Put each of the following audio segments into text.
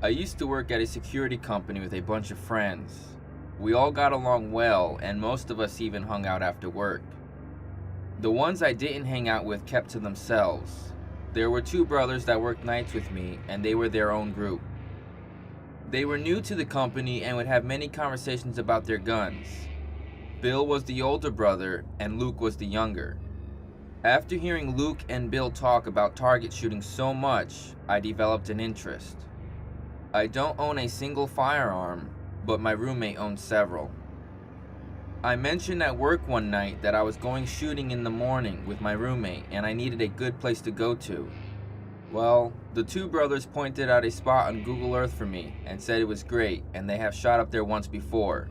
I used to work at a security company with a bunch of friends. We all got along well, and most of us even hung out after work. The ones I didn't hang out with kept to themselves. There were two brothers that worked nights with me, and they were their own group. They were new to the company and would have many conversations about their guns. Bill was the older brother, and Luke was the younger. After hearing Luke and Bill talk about target shooting so much, I developed an interest. I don't own a single firearm, but my roommate owns several. I mentioned at work one night that I was going shooting in the morning with my roommate and I needed a good place to go to. Well, the two brothers pointed out a spot on Google Earth for me and said it was great and they have shot up there once before.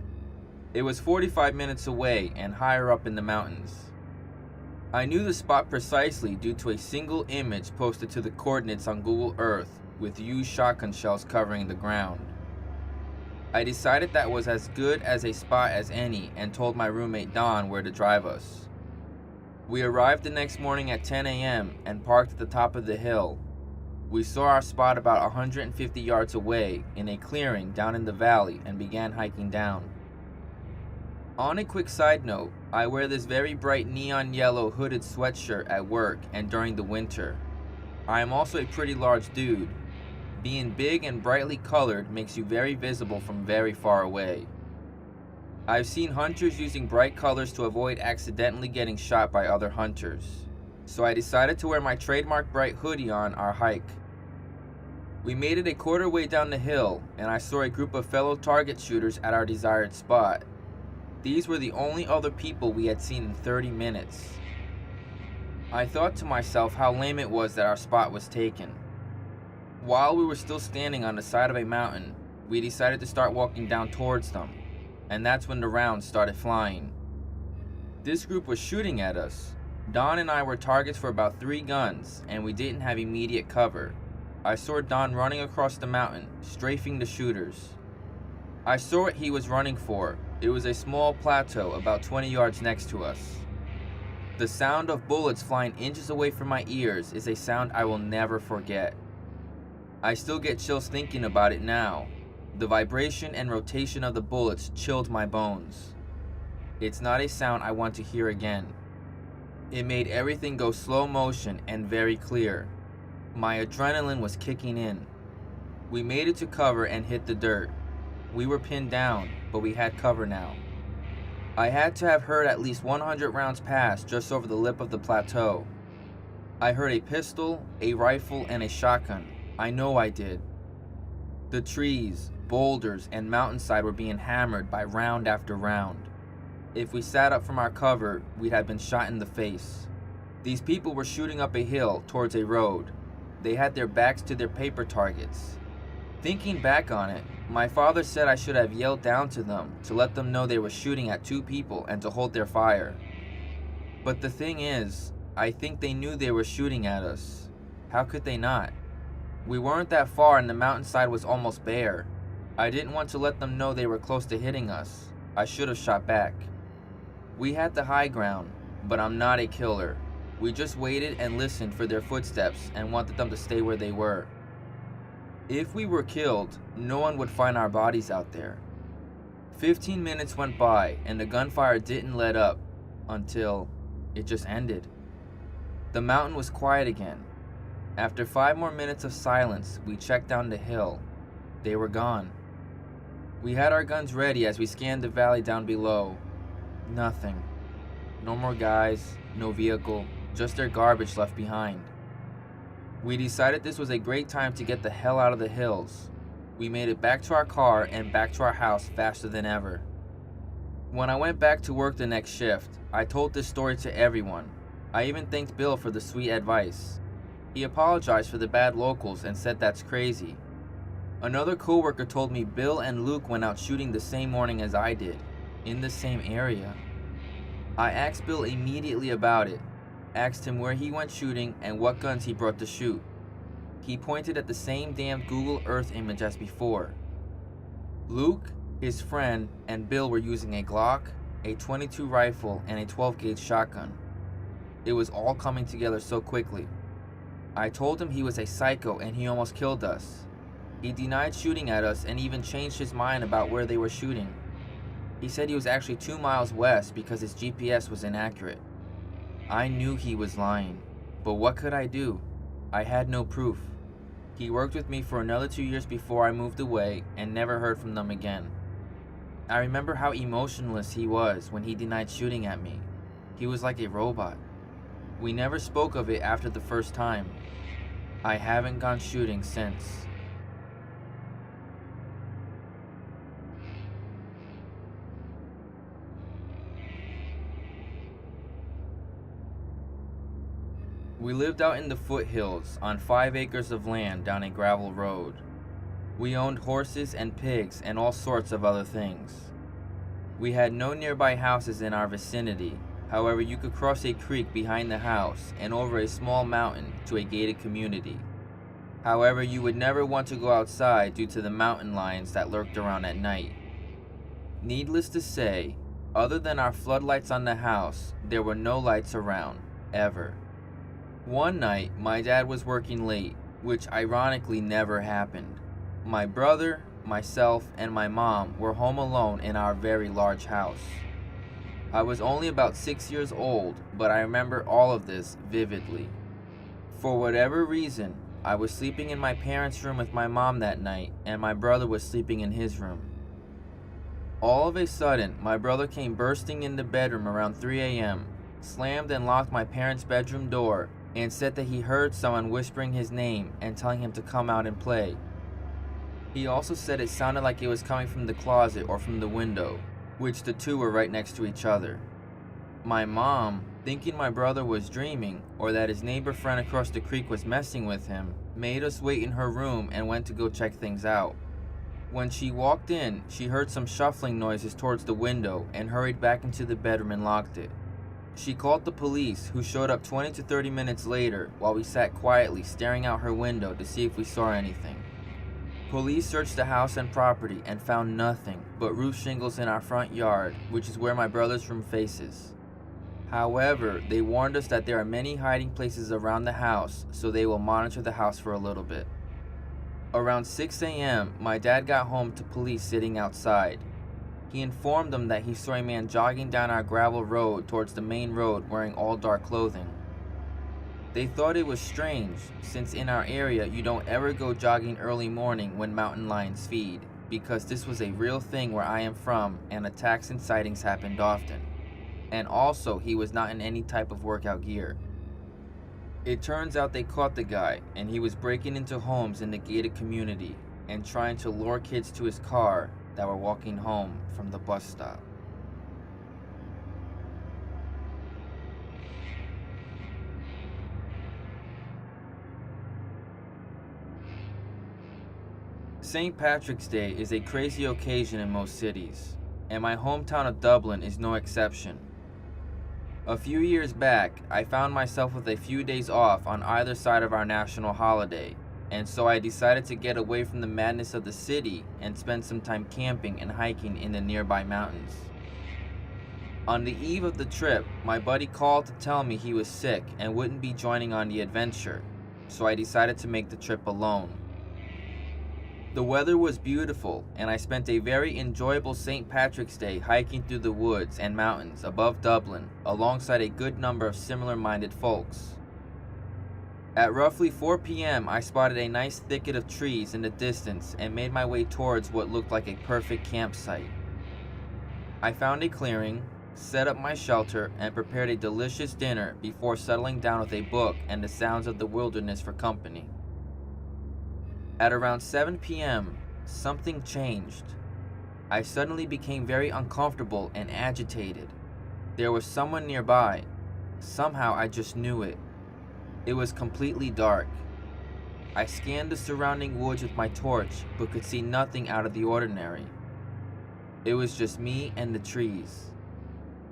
It was 45 minutes away and higher up in the mountains. I knew the spot precisely due to a single image posted to the coordinates on Google Earth with used shotgun shells covering the ground. I decided that was as good as a spot as any and told my roommate Don where to drive us. We arrived the next morning at 10 a.m. and parked at the top of the hill. We saw our spot about 150 yards away in a clearing down in the valley and began hiking down. On a quick side note, I wear this very bright neon yellow hooded sweatshirt at work and during the winter. I am also a pretty large dude. Being big and brightly colored makes you very visible from very far away. I've seen hunters using bright colors to avoid accidentally getting shot by other hunters, so I decided to wear my trademark bright hoodie on our hike. We made it a quarter way down the hill, and I saw a group of fellow target shooters at our desired spot. These were the only other people we had seen in 30 minutes. I thought to myself how lame it was that our spot was taken. While we were still standing on the side of a mountain, we decided to start walking down towards them, and that's when the rounds started flying. This group was shooting at us. Don and I were targets for about 3 guns, and we didn't have immediate cover. I saw Don running across the mountain, strafing the shooters. I saw what he was running for. It was a small plateau about 20 yards next to us. The sound of bullets flying inches away from my ears is a sound I will never forget. I still get chills thinking about it now. The vibration and rotation of the bullets chilled my bones. It's not a sound I want to hear again. It made everything go slow motion and very clear. My adrenaline was kicking in. We made it to cover and hit the dirt. We were pinned down, but we had cover now. I had to have heard at least 100 rounds pass just over the lip of the plateau. I heard a pistol, a rifle, and a shotgun. I know I did. The trees, boulders, and mountainside were being hammered by round after round. If we sat up from our cover, we'd have been shot in the face. These people were shooting up a hill towards a road. They had their backs to their paper targets. Thinking back on it, my father said I should have yelled down to them to let them know they were shooting at 2 people and to hold their fire. But the thing is, I think they knew they were shooting at us. How could they not? We weren't that far and the mountainside was almost bare. I didn't want to let them know they were close to hitting us. I should have shot back. We had the high ground, but I'm not a killer. We just waited and listened for their footsteps and wanted them to stay where they were. If we were killed, no one would find our bodies out there. 15 minutes went by and the gunfire didn't let up until it just ended. The mountain was quiet again. After 5 more minutes of silence, we checked down the hill. They were gone. We had our guns ready as we scanned the valley down below. Nothing. No more guys, no vehicle, just their garbage left behind. We decided this was a great time to get the hell out of the hills. We made it back to our car and back to our house faster than ever. When I went back to work the next shift, I told this story to everyone. I even thanked Bill for the sweet advice. He apologized for the bad locals and said that's crazy. Another coworker told me Bill and Luke went out shooting the same morning as I did, in the same area. I asked Bill immediately about it, asked him where he went shooting and what guns he brought to shoot. He pointed at the same damn Google Earth image as before. Luke, his friend, and Bill were using a Glock, a .22 rifle, and a 12-gauge shotgun. It was all coming together so quickly. I told him he was a psycho and he almost killed us. He denied shooting at us and even changed his mind about where they were shooting. He said he was actually 2 miles west because his GPS was inaccurate. I knew he was lying, but what could I do? I had no proof. He worked with me for another 2 years before I moved away and never heard from them again. I remember how emotionless he was when he denied shooting at me. He was like a robot. We never spoke of it after the first time. I haven't gone shooting since. We lived out in the foothills on 5 acres of land down a gravel road. We owned horses and pigs and all sorts of other things. We had no nearby houses in our vicinity. However, you could cross a creek behind the house and over a small mountain to a gated community. However, you would never want to go outside due to the mountain lions that lurked around at night. Needless to say, other than our floodlights on the house, there were no lights around, ever. One night, my dad was working late, which ironically never happened. My brother, myself, and my mom were home alone in our very large house. I was only about 6 years old, but I remember all of this vividly. For whatever reason, I was sleeping in my parents' room with my mom that night, and my brother was sleeping in his room. All of a sudden, my brother came bursting in the bedroom around 3 a.m., slammed and locked my parents' bedroom door, and said that he heard someone whispering his name and telling him to come out and play. He also said it sounded like it was coming from the closet or from the window, which the two were right next to each other. My mom, thinking my brother was dreaming or that his neighbor friend across the creek was messing with him, made us wait in her room and went to go check things out. When she walked in, she heard some shuffling noises towards the window and hurried back into the bedroom and locked it. She called the police, who showed up 20 to 30 minutes later while we sat quietly staring out her window to see if we saw anything. Police searched the house and property and found nothing but roof shingles in our front yard, which is where my brother's room faces. However, they warned us that there are many hiding places around the house, so they will monitor the house for a little bit. Around 6 a.m., my dad got home to police sitting outside. He informed them that he saw a man jogging down our gravel road towards the main road wearing all dark clothing. They thought it was strange, since in our area you don't ever go jogging early morning when mountain lions feed, because this was a real thing where I am from and attacks and sightings happened often. And also, he was not in any type of workout gear. It turns out they caught the guy, and he was breaking into homes in the gated community and trying to lure kids to his car that were walking home from the bus stop. St. Patrick's Day is a crazy occasion in most cities, and my hometown of Dublin is no exception. A few years back, I found myself with a few days off on either side of our national holiday, and so I decided to get away from the madness of the city and spend some time camping and hiking in the nearby mountains. On the eve of the trip, my buddy called to tell me he was sick and wouldn't be joining on the adventure, so I decided to make the trip alone. The weather was beautiful, and I spent a very enjoyable St. Patrick's Day hiking through the woods and mountains above Dublin alongside a good number of similar-minded folks. At roughly 4 p.m., I spotted a nice thicket of trees in the distance and made my way towards what looked like a perfect campsite. I found a clearing, set up my shelter, and prepared a delicious dinner before settling down with a book and the sounds of the wilderness for company. At around 7 p.m., something changed. I suddenly became very uncomfortable and agitated. There was someone nearby. Somehow I just knew it. It was completely dark. I scanned the surrounding woods with my torch, but could see nothing out of the ordinary. It was just me and the trees.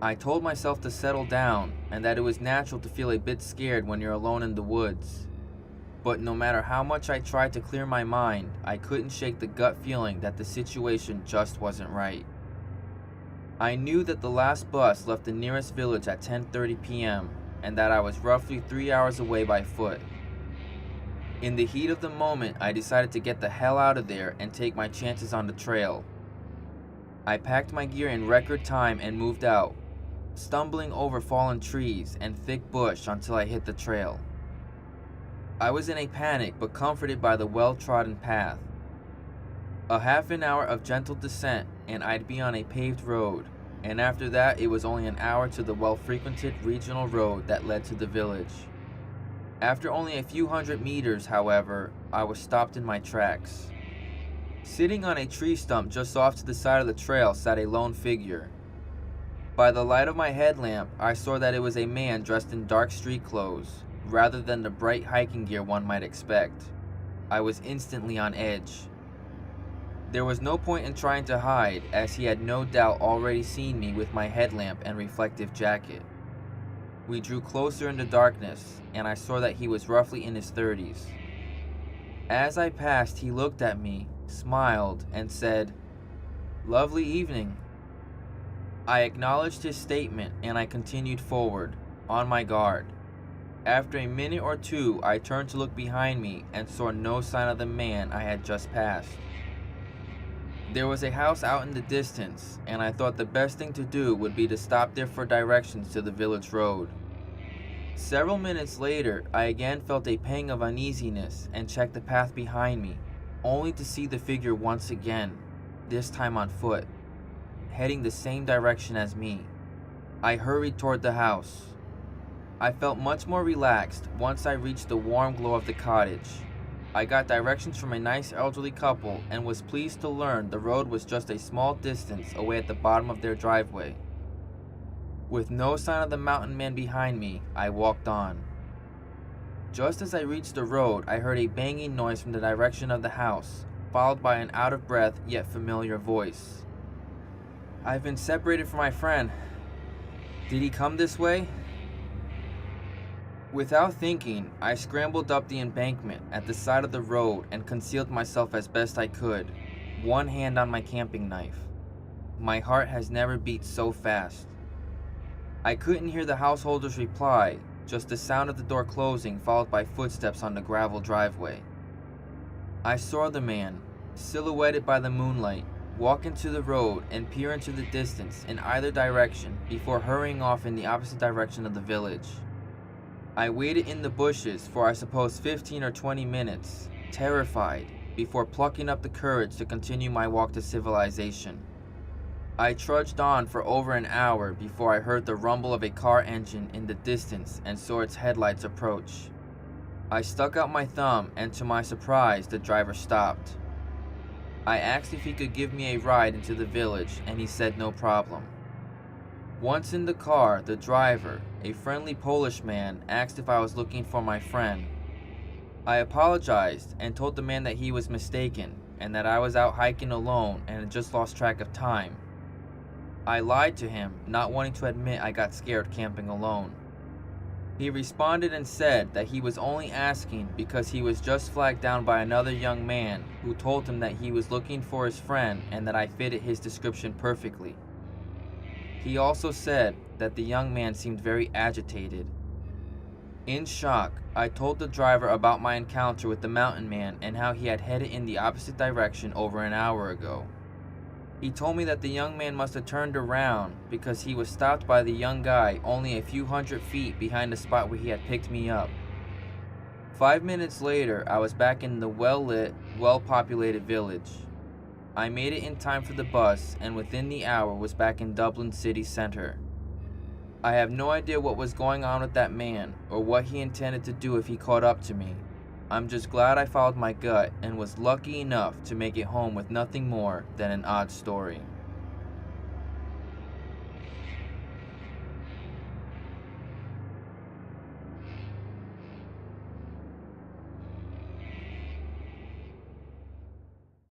I told myself to settle down and that it was natural to feel a bit scared when you're alone in the woods. But no matter how much I tried to clear my mind, I couldn't shake the gut feeling that the situation just wasn't right. I knew that the last bus left the nearest village at 10:30 p.m. and that I was roughly 3 hours away by foot. In the heat of the moment, I decided to get the hell out of there and take my chances on the trail. I packed my gear in record time and moved out, stumbling over fallen trees and thick bush until I hit the trail. I was in a panic but comforted by the well-trodden path. A half an hour of gentle descent and I'd be on a paved road, and after that it was only an hour to the well-frequented regional road that led to the village. After only a few hundred meters, however, I was stopped in my tracks. Sitting on a tree stump just off to the side of the trail sat a lone figure. By the light of my headlamp, I saw that it was a man dressed in dark street clothes, rather than the bright hiking gear one might expect. I was instantly on edge. There was no point in trying to hide, as he had no doubt already seen me with my headlamp and reflective jacket. We drew closer in the darkness, and I saw that he was roughly in his 30s. As I passed, he looked at me, smiled, and said, "Lovely evening." I acknowledged his statement, and I continued forward, on my guard. After a minute or two, I turned to look behind me and saw no sign of the man I had just passed. There was a house out in the distance, and I thought the best thing to do would be to stop there for directions to the village road. Several minutes later, I again felt a pang of uneasiness and checked the path behind me, only to see the figure once again, this time on foot, heading the same direction as me. I hurried toward the house. I felt much more relaxed once I reached the warm glow of the cottage. I got directions from a nice elderly couple and was pleased to learn the road was just a small distance away at the bottom of their driveway. With no sign of the mountain man behind me, I walked on. Just as I reached the road, I heard a banging noise from the direction of the house, followed by an out-of-breath yet familiar voice. "I've been separated from my friend. Did he come this way?" Without thinking, I scrambled up the embankment at the side of the road and concealed myself as best I could, one hand on my camping knife. My heart has never beat so fast. I couldn't hear the householder's reply, just the sound of the door closing followed by footsteps on the gravel driveway. I saw the man, silhouetted by the moonlight, walk into the road and peer into the distance in either direction before hurrying off in the opposite direction of the village. I waited in the bushes for I suppose 15 or 20 minutes, terrified, before plucking up the courage to continue my walk to civilization. I trudged on for over an hour before I heard the rumble of a car engine in the distance and saw its headlights approach. I stuck out my thumb and to my surprise the driver stopped. I asked if he could give me a ride into the village and he said no problem. Once in the car, the driver, a friendly Polish man, asked if I was looking for my friend. I apologized and told the man that he was mistaken and that I was out hiking alone and had just lost track of time. I lied to him, not wanting to admit I got scared camping alone. He responded and said that he was only asking because he was just flagged down by another young man who told him that he was looking for his friend and that I fitted his description perfectly. He also said that the young man seemed very agitated. In shock, I told the driver about my encounter with the mountain man and how he had headed in the opposite direction over an hour ago. He told me that the young man must have turned around because he was stopped by the young guy only a few hundred feet behind the spot where he had picked me up. 5 minutes later, I was back in the well-lit, well-populated village. I made it in time for the bus and within the hour was back in Dublin city centre. I have no idea what was going on with that man or what he intended to do if he caught up to me. I'm just glad I followed my gut and was lucky enough to make it home with nothing more than an odd story.